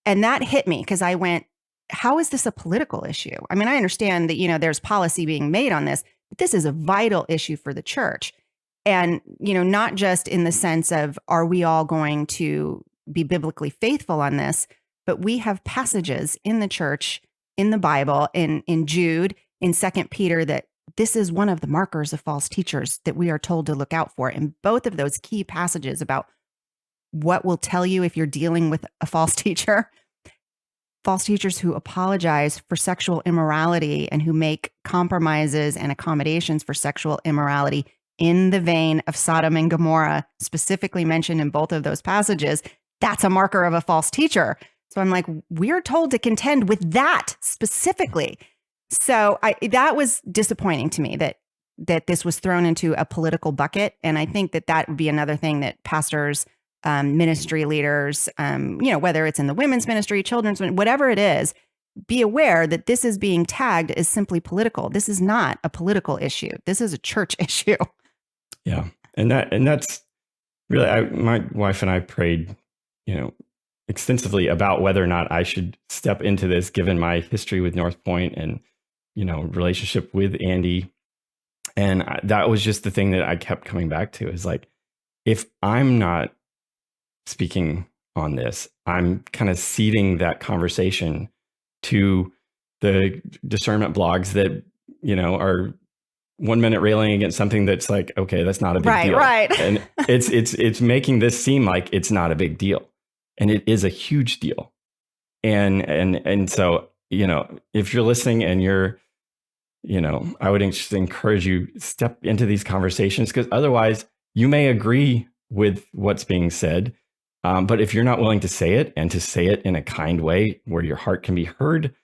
And that hit me because I went, how is this a political issue? I mean, I understand that, there's policy being made on this, but this is a vital issue for the church. And, not just in the sense of, are we all going to be biblically faithful on this? But we have passages in the church, in the Bible, in Jude, in 2 Peter, that this is one of the markers of false teachers that we are told to look out for. And both of those key passages about what will tell you if you're dealing with a false teacher, false teachers who apologize for sexual immorality and who make compromises and accommodations for sexual immorality in the vein of Sodom and Gomorrah, specifically mentioned in both of those passages, that's a marker of a false teacher. So I'm like, we're told to contend with that specifically. So that was disappointing to me that this was thrown into a political bucket. And I think that would be another thing that pastors, ministry leaders, whether it's in the women's ministry, children's, whatever it is, be aware that this is being tagged as simply political. This is not a political issue. This is a church issue. Yeah. And that's really, my wife and I prayed, extensively about whether or not I should step into this, given my history with North Point and, relationship with Andy. And that was just the thing that I kept coming back to, is like, if I'm not speaking on this, I'm kind of ceding that conversation to the discernment blogs that, are 1 minute railing against something that's like, okay, that's not a big deal. Right. And it's making this seem like it's not a big deal. And it is a huge deal. And so, if you're listening and you're, I would just encourage you, step into these conversations, because otherwise you may agree with what's being said. But if you're not willing to say it, and to say it in a kind way where your heart can be heard,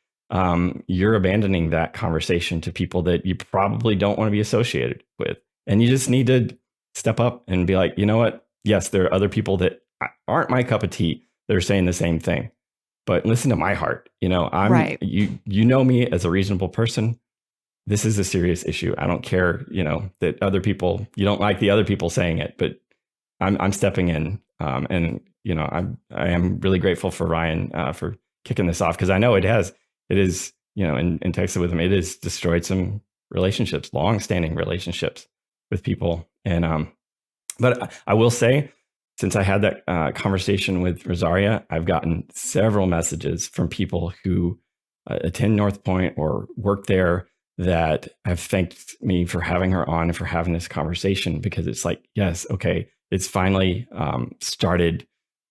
you're abandoning that conversation to people that you probably don't want to be associated with. And you just need to step up and be like, you know what? Yes, there are other people that aren't my cup of tea that are saying the same thing, but listen to my heart. I'm right. You know me as a reasonable person. This is a serious issue. I don't care, that other people, you don't like the other people saying it, but I'm stepping in. And I am really grateful for Ryan for kicking this off, because I know it is, in Texas with him, it has destroyed some relationships, long-standing relationships with people. And but I will say, since I had that conversation with Rosaria, I've gotten several messages from people who attend North Point or work there that have thanked me for having her on and for having this conversation, because it's like, yes, okay, it's finally started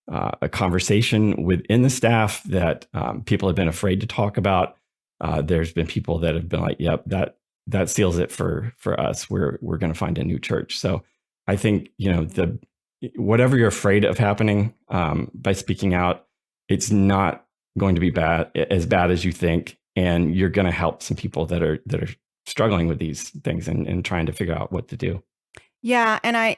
a conversation within the staff that people have been afraid to talk about. There's been people that have been like, yep, that seals it for us. We're going to find a new church. So I think, whatever you're afraid of happening, by speaking out, it's not going to be as bad as you think. And you're going to help some people that are struggling with these things and trying to figure out what to do. Yeah. And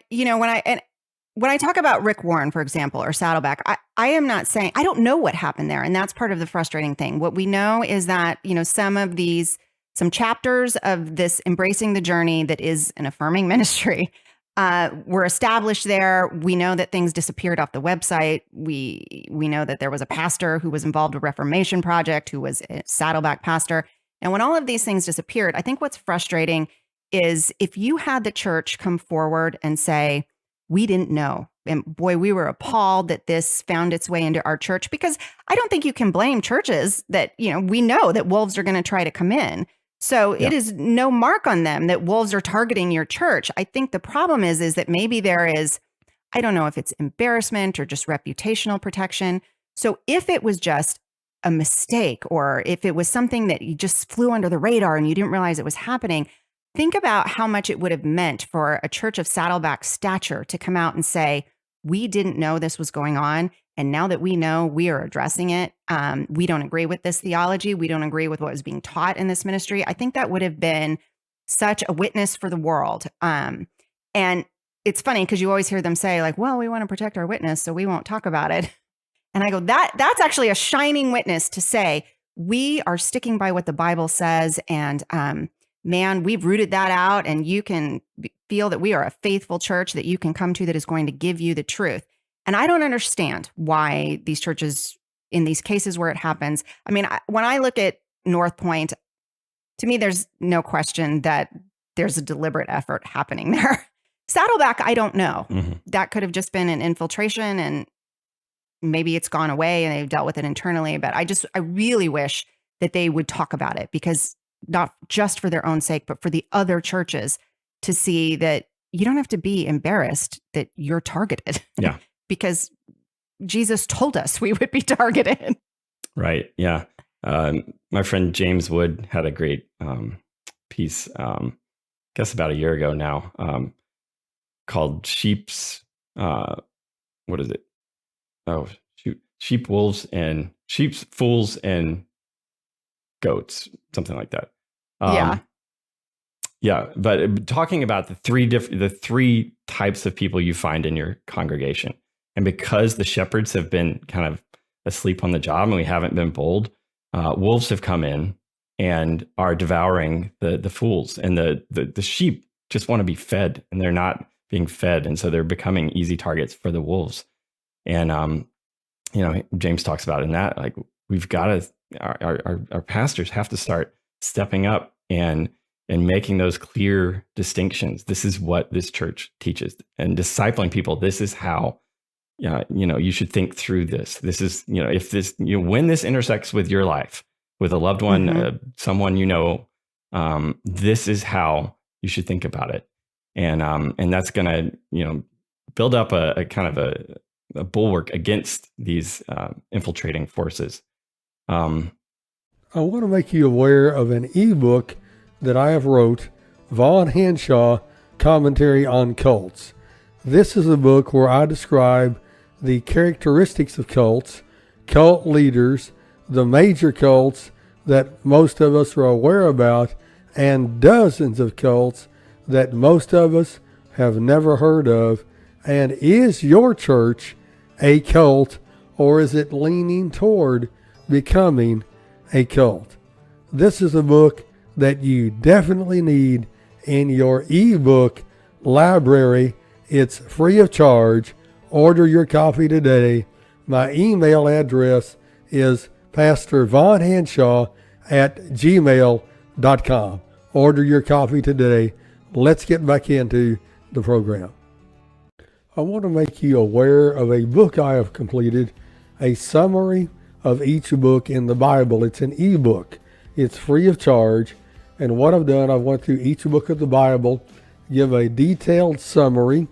when I talk about Rick Warren, for example, or Saddleback, I am not saying, I don't know what happened there. And that's part of the frustrating thing. What we know is that, some chapters of this embracing the journey that is an affirming ministry were established there. We know that things disappeared off the website. We know that there was a pastor who was involved with Reformation Project, who was a Saddleback pastor. And when all of these things disappeared, I think what's frustrating is if you had the church come forward and say, we didn't know. And boy, we were appalled that this found its way into our church, because I don't think you can blame churches that, we know that wolves are going to try to come in. So It is no mark on them that wolves are targeting your church. I think the problem is that maybe there is, I don't know if it's embarrassment or just reputational protection. So if it was just a mistake, or if it was something that you just flew under the radar and you didn't realize it was happening, think about how much it would have meant for a church of Saddleback stature to come out and say, we didn't know this was going on. And now that we know, we are addressing it. We don't agree with this theology. We don't agree with what was being taught in this ministry. I think that would have been such a witness for the world. And it's funny because you always hear them say like, well, we want to protect our witness, so we won't talk about it. And I go, that's actually a shining witness to say, we are sticking by what the Bible says. And man, we've rooted that out. And you can feel that we are a faithful church that you can come to that is going to give you the truth. And I don't understand why these churches, in these cases where it happens, I mean, when I look at North Point, to me, there's no question that there's a deliberate effort happening there. Saddleback, I don't know. Mm-hmm. That could have just been an infiltration and maybe it's gone away and they've dealt with it internally. But I really wish that they would talk about it, because not just for their own sake, but for the other churches to see that you don't have to be embarrassed that you're targeted. Yeah. Because Jesus told us we would be targeted. Right. Yeah. My friend James Wood had a great piece, I guess about a year ago now, called Sheep's, what is it? Oh, shoot. Sheep's, fools, and goats, something like that. Yeah. Yeah. But talking about the three types of people you find in your congregation. And because the shepherds have been kind of asleep on the job and we haven't been bold, wolves have come in and are devouring the fools. And the sheep just want to be fed, and they're not being fed. And so they're becoming easy targets for the wolves. And, James talks about in that, like, we've got to, our pastors have to start stepping up and making those clear distinctions. This is what this church teaches, and discipling people. This is how, you should think through this. This is, if this, when this intersects with your life, with a loved one, someone, this is how you should think about it. And that's going to, build up a kind of a bulwark against these infiltrating forces. I want to make you aware of an ebook that I have wrote, Von Hanshaw, Commentary on Cults. This is a book where I describe the characteristics of cults, cult leaders, the major cults that most of us are aware about, and dozens of cults that most of us have never heard of. And is your church a cult, or is it leaning toward becoming a cult? This is a book that you definitely need in your ebook library. It's free of charge. Order your copy today. My email address is pastorvonhanshaw@gmail.com. Order your copy today. Let's get back into the program. I want to make you aware of a book I have completed, a summary of each book in the Bible. It's an ebook. It's free of charge. And what I've done, I've went through each book of the Bible, give a detailed summary,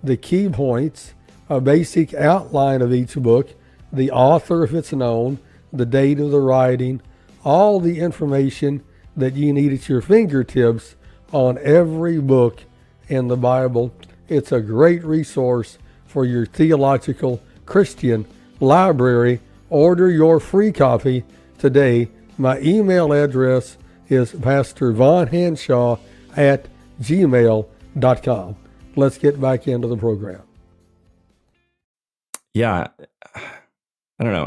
the key points, a basic outline of each book, the author if it's known, the date of the writing, all the information that you need at your fingertips on every book in the Bible. It's a great resource for your theological Christian library. Order your free copy today. My email address is pastorvonhanshaw@gmail.com. Let's get back into the program. Yeah. I don't know.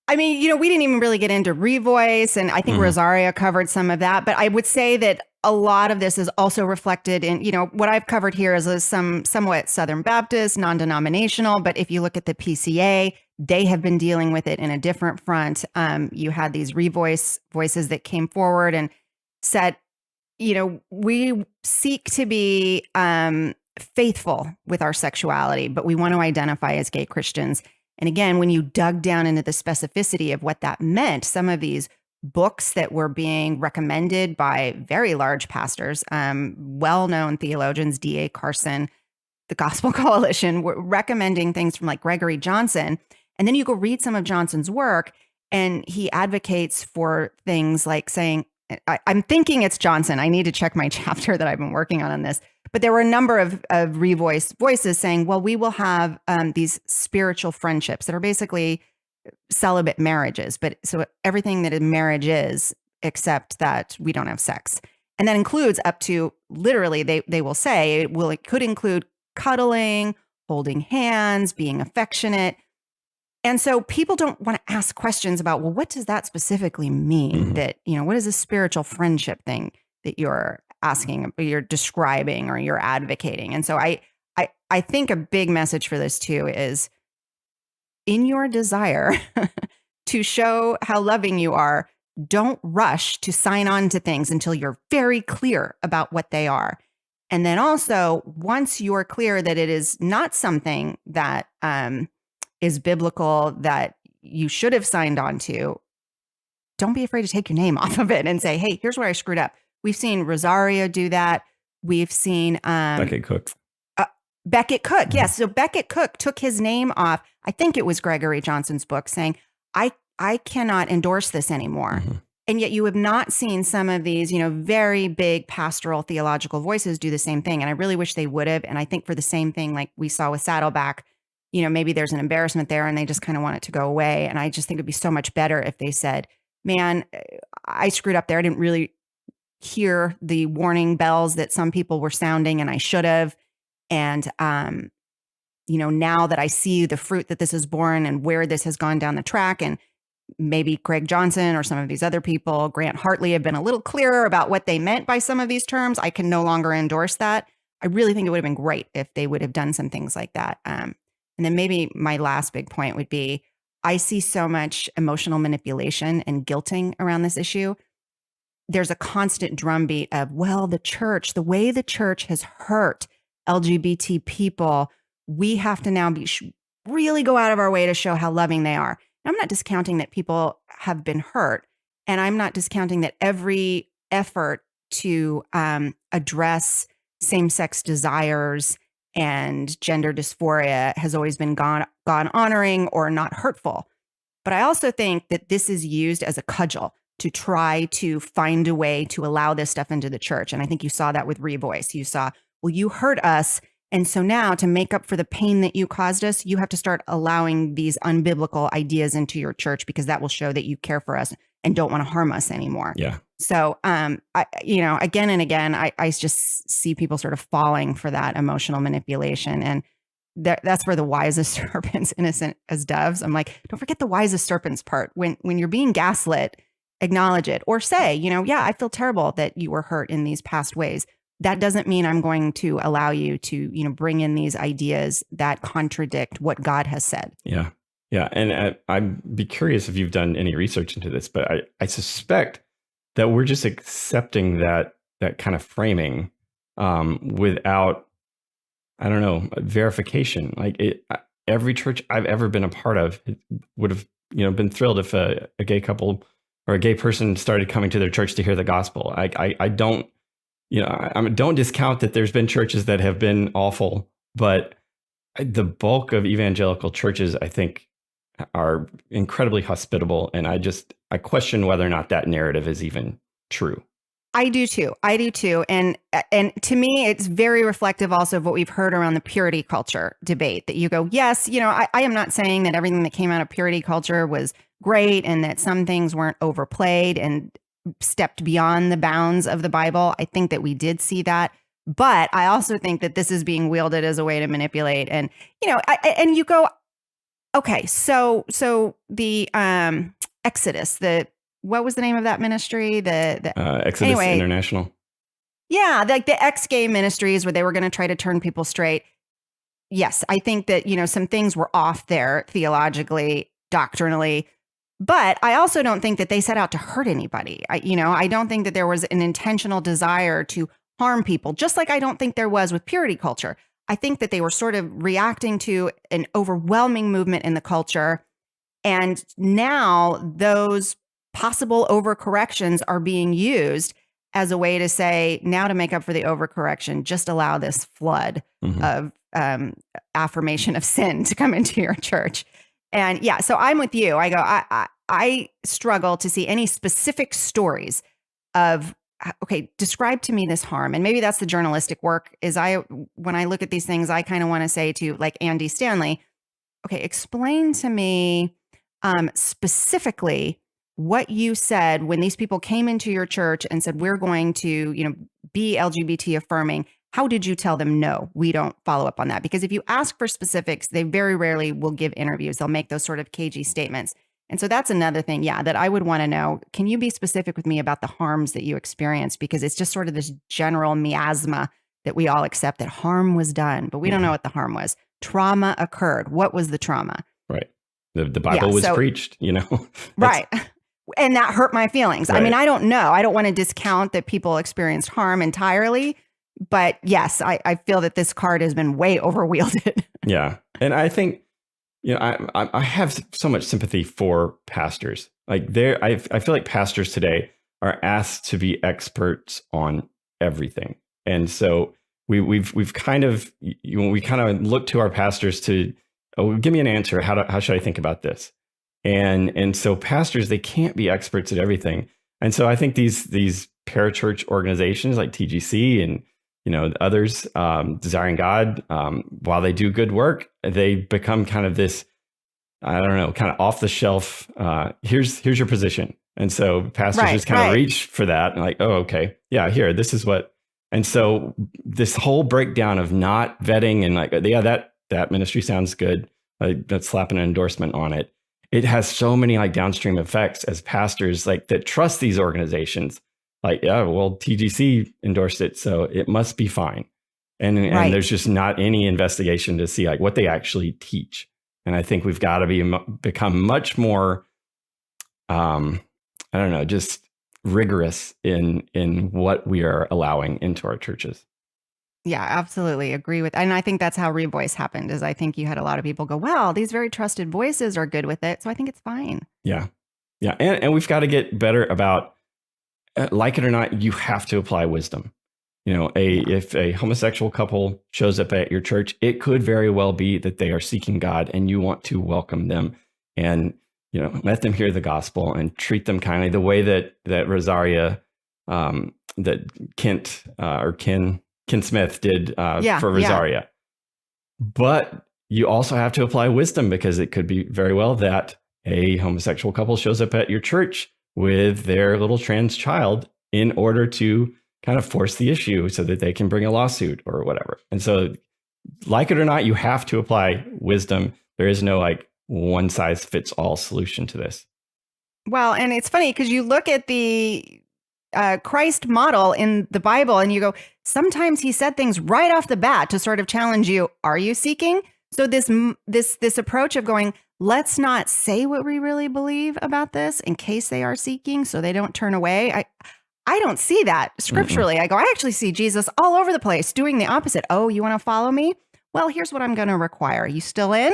I mean, we didn't even really get into revoice, and I think Rosaria covered some of that, but I would say that a lot of this is also reflected in, what I've covered here is somewhat Southern Baptist, non-denominational, but if you look at the PCA, they have been dealing with it in a different front. You had these voices that came forward and said, we seek to be faithful with our sexuality, but we want to identify as gay Christians. And again, when you dug down into the specificity of what that meant, some of these books that were being recommended by very large pastors, well-known theologians, D.A. Carson, the Gospel Coalition, were recommending things from like Gregory Johnson. And then you go read some of Johnson's work, and he advocates for things like saying, I'm thinking it's Johnson. I need to check my chapter that I've been working on this. But there were a number of voices saying, well, we will have these spiritual friendships that are basically celibate marriages. But so everything that a marriage is, except that we don't have sex. And that includes up to literally, they will say, it could include cuddling, holding hands, being affectionate. And so people don't want to ask questions about, well, what does that specifically mean? That, what is a spiritual friendship thing that you're asking, or you're describing, or you're advocating? And so I think a big message for this too is, in your desire to show how loving you are, don't rush to sign on to things until you're very clear about what they are. And then also, once you're clear that it is not something that is biblical, that you should have signed on to, don't be afraid to take your name off of it and say, hey, here's where I screwed up. We've seen Rosario do that. We've seen Beckett Cook. Beckett Cook, yes. So Beckett Cook took his name off, I think it was Gregory Johnson's book, saying, I cannot endorse this anymore. And yet you have not seen some of these, very big pastoral theological voices do the same thing. And I really wish they would have. And I think for the same thing, like we saw with Saddleback, maybe there's an embarrassment there and they just kind of want it to go away. And I just think it'd be so much better if they said, man, I screwed up there. I didn't really hear the warning bells that some people were sounding, and I should have. And, now that I see the fruit that this has borne and where this has gone down the track, and maybe Craig Johnson or some of these other people, Grant Hartley, have been a little clearer about what they meant by some of these terms, I can no longer endorse that. I really think it would have been great if they would have done some things like that. And then maybe my last big point would be, I see so much emotional manipulation and guilting around this issue. There's a constant drumbeat of, well, the way the church has hurt LGBT people, we have to now really go out of our way to show how loving they are. And I'm not discounting that people have been hurt, and I'm not discounting that every effort to address same-sex desires and gender dysphoria has always been gone honoring or not hurtful. But I also think that this is used as a cudgel to try to find a way to allow this stuff into the church. And I think you saw that with Revoice. You saw, well, you hurt us, and so now to make up for the pain that you caused us, you have to start allowing these unbiblical ideas into your church, because that will show that you care for us and don't want to harm us anymore. Yeah. So, again and again, I just see people sort of falling for that emotional manipulation. And that's where the wisest serpents, innocent as doves. I'm like, don't forget the wisest serpents part. When you're being gaslit, acknowledge it, or say, yeah, I feel terrible that you were hurt in these past ways. That doesn't mean I'm going to allow you to, bring in these ideas that contradict what God has said. Yeah. Yeah. And I'd be curious if you've done any research into this, but I suspect that we're just accepting that kind of framing without, I don't know, verification. Like every church I've ever been a part of would have, been thrilled if a gay couple or a gay person started coming to their church to hear the gospel. I don't, don't discount that there's been churches that have been awful, but the bulk of evangelical churches, I think, are incredibly hospitable. And I question whether or not that narrative is even true. I do too. And to me, it's very reflective also of what we've heard around the purity culture debate, that you go, yes, I am not saying that everything that came out of purity culture was great and that some things weren't overplayed and stepped beyond the bounds of the Bible. I think that we did see that. But I also think that this is being wielded as a way to manipulate. And, and you go, okay, so the Exodus, what was the name of that ministry? The Exodus International. Yeah, like the ex-gay ministries where they were going to try to turn people straight. Yes, I think that, some things were off there theologically, doctrinally, but I also don't think that they set out to hurt anybody. I don't think that there was an intentional desire to harm people, just like I don't think there was with purity culture. I think that they were sort of reacting to an overwhelming movement in the culture. And now those possible overcorrections are being used as a way to say, now to make up for the overcorrection, just allow this flood of affirmation of sin to come into your church. And yeah, so I'm with you. I go, I struggle to see any specific stories of okay, describe to me this harm. And maybe that's the journalistic work when I look at these things, I kind of want to say to like Andy Stanley, okay, explain to me specifically what you said when these people came into your church and said, we're going to, be LGBT affirming. How did you tell them, no, we don't follow up on that? Because if you ask for specifics, they very rarely will give interviews. They'll make those sort of cagey statements. And so that's another thing, that I would want to know. Can you be specific with me about the harms that you experienced? Because it's just sort of this general miasma that we all accept that harm was done, but we don't know what the harm was. Trauma occurred. What was the trauma? Right. The Bible was preached, Right. And that hurt my feelings. Right. I mean, I don't know. I don't want to discount that people experienced harm entirely. But yes, I feel that this card has been way overwielded. Yeah. And I think, I have so much sympathy for pastors. Like I feel like pastors today are asked to be experts on everything. And so we've kind of, we kind of look to our pastors to, give me an answer. How should I think about this? And so pastors, they can't be experts at everything. And so I think these parachurch organizations like TGC and others, Desiring God, while they do good work, they become kind of this, I don't know, kind of off the shelf. Here's your position. And so pastors just kind of reach for that and like, oh, okay, yeah, here, this is what. And so this whole breakdown of not vetting and like, yeah, that ministry sounds good. That's slapping an endorsement on it. It has so many like downstream effects as pastors like that trust these organizations. Like, yeah, well, TGC endorsed it, so it must be fine. And there's just not any investigation to see like what they actually teach. And I think we've got to become much more, just rigorous in what we are allowing into our churches. Yeah, absolutely agree with. And I think that's how Revoice happened. Is I think you had a lot of people go, well, these very trusted voices are good with it, so I think it's fine. Yeah, and we've got to get better about. Like it or not, you have to apply wisdom. If a homosexual couple shows up at your church, it could very well be that they are seeking God and you want to welcome them and, let them hear the gospel and treat them kindly the way that Rosaria, that Kent or Ken Smith did for Rosaria. Yeah. But you also have to apply wisdom because it could be very well that a homosexual couple shows up at your church with their little trans child in order to kind of force the issue so that they can bring a lawsuit or whatever. And so, like it or not, you have to apply wisdom. There is no like one size fits all solution to this. Well, and it's funny because you look at the Christ model in the Bible and you go, sometimes he said things right off the bat to sort of challenge you. Are you seeking? So this approach of going, let's not say what we really believe about this in case they are seeking so they don't turn away. I don't see that scripturally. I actually see Jesus all over the place doing the opposite. Oh, you want to follow me? Well, here's what I'm going to require. Are you still in?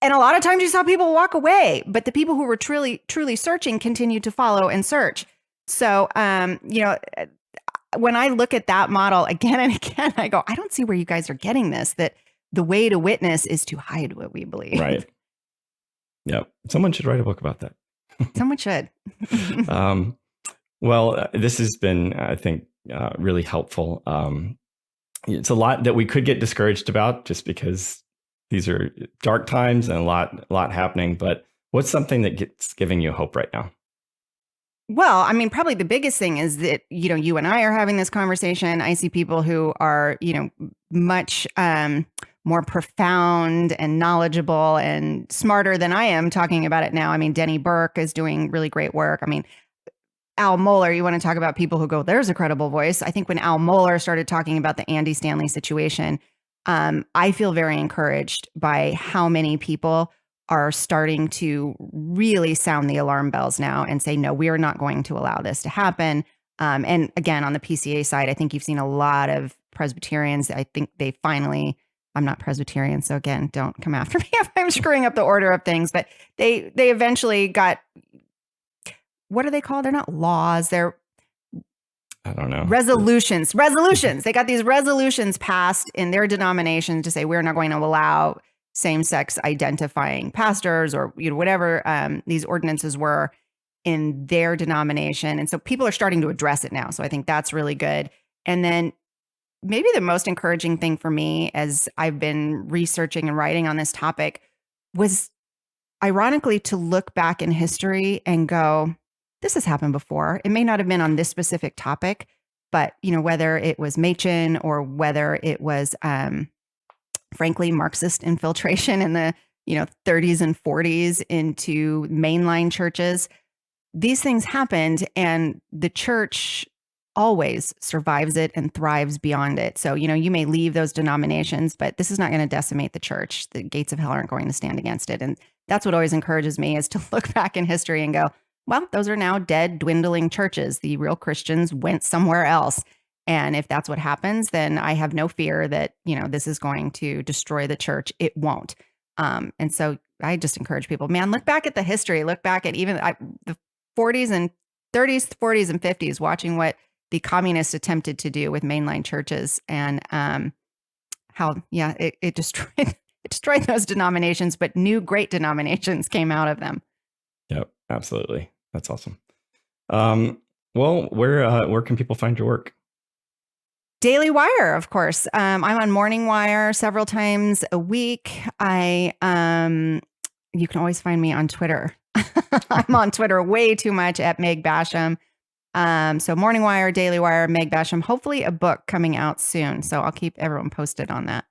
And a lot of times you saw people walk away, but the people who were truly searching continued to follow and search. So, when I look at that model again and again, I go, I don't see where you guys are getting this, that the way to witness is to hide what we believe. Right. Yeah, someone should write a book about that. Someone should. Well, this has been, I think, really helpful. It's a lot that we could get discouraged about just because these are dark times and a lot happening. But what's something that gets giving you hope right now? Well, I mean, probably the biggest thing is that, you and I are having this conversation. I see people who are, much more profound and knowledgeable and smarter than I am talking about it now. I mean, Denny Burke is doing really great work. I mean, Al Mohler, you want to talk about people who go, there's a credible voice. I think when Al Mohler started talking about the Andy Stanley situation, I feel very encouraged by how many people are starting to really sound the alarm bells now and say, no, we are not going to allow this to happen. And again, on the PCA side, I think you've seen a lot of Presbyterians. I think they finally, I'm not Presbyterian, so again, don't come after me if I'm screwing up the order of things, but they eventually got, what are they called? They're not laws. They're, I don't know. Resolutions. They got these resolutions passed in their denomination to say, we're not going to allow same-sex identifying pastors or whatever these ordinances were. in their denomination. And so people are starting to address it now. So I think that's really good. And then maybe the most encouraging thing for me as I've been researching and writing on this topic was ironically to look back in history and go, this has happened before. It may not have been on this specific topic, but whether it was Machen or whether it was, frankly, Marxist infiltration in the 30s and 40s into mainline churches, these things happened, and the church always survives it and thrives beyond it. So, you may leave those denominations, but this is not going to decimate the church. The gates of hell aren't going to stand against it. And that's what always encourages me, is to look back in history and go, well, those are now dead, dwindling churches. The real Christians went somewhere else. And if that's what happens, then I have no fear that, this is going to destroy the church. It won't. And so I just encourage people, man, look back at the history, look back at even the 40s and 30s, 40s and 50s, watching what the communists attempted to do with mainline churches, and how, it destroyed those denominations, but new great denominations came out of them. Yep, absolutely. That's awesome. Well, where can people find your work? Daily Wire, of course. I'm on Morning Wire several times a week. You can always find me on Twitter. I'm on Twitter way too much at Meg Basham. So Morning Wire, Daily Wire, Meg Basham, hopefully a book coming out soon. So I'll keep everyone posted on that.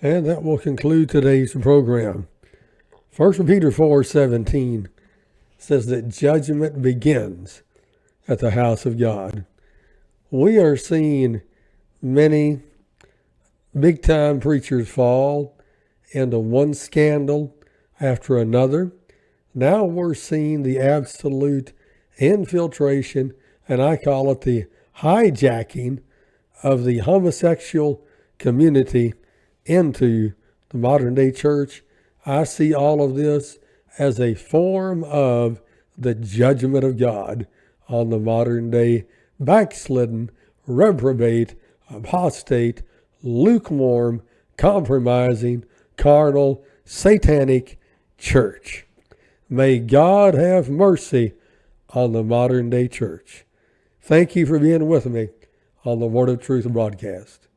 And that will conclude today's program. 1 Peter 4:17 says that judgment begins at the house of God. We are seeing many big-time preachers fall into one scandal after another. Now we're seeing the absolute infiltration, and I call it the hijacking, of the homosexual community into the modern day church. I see all of this as a form of the judgment of God on the modern day backslidden, reprobate, apostate, lukewarm, compromising, carnal, satanic church. May God have mercy on the modern day church. Thank you for being with me on the Word of Truth broadcast.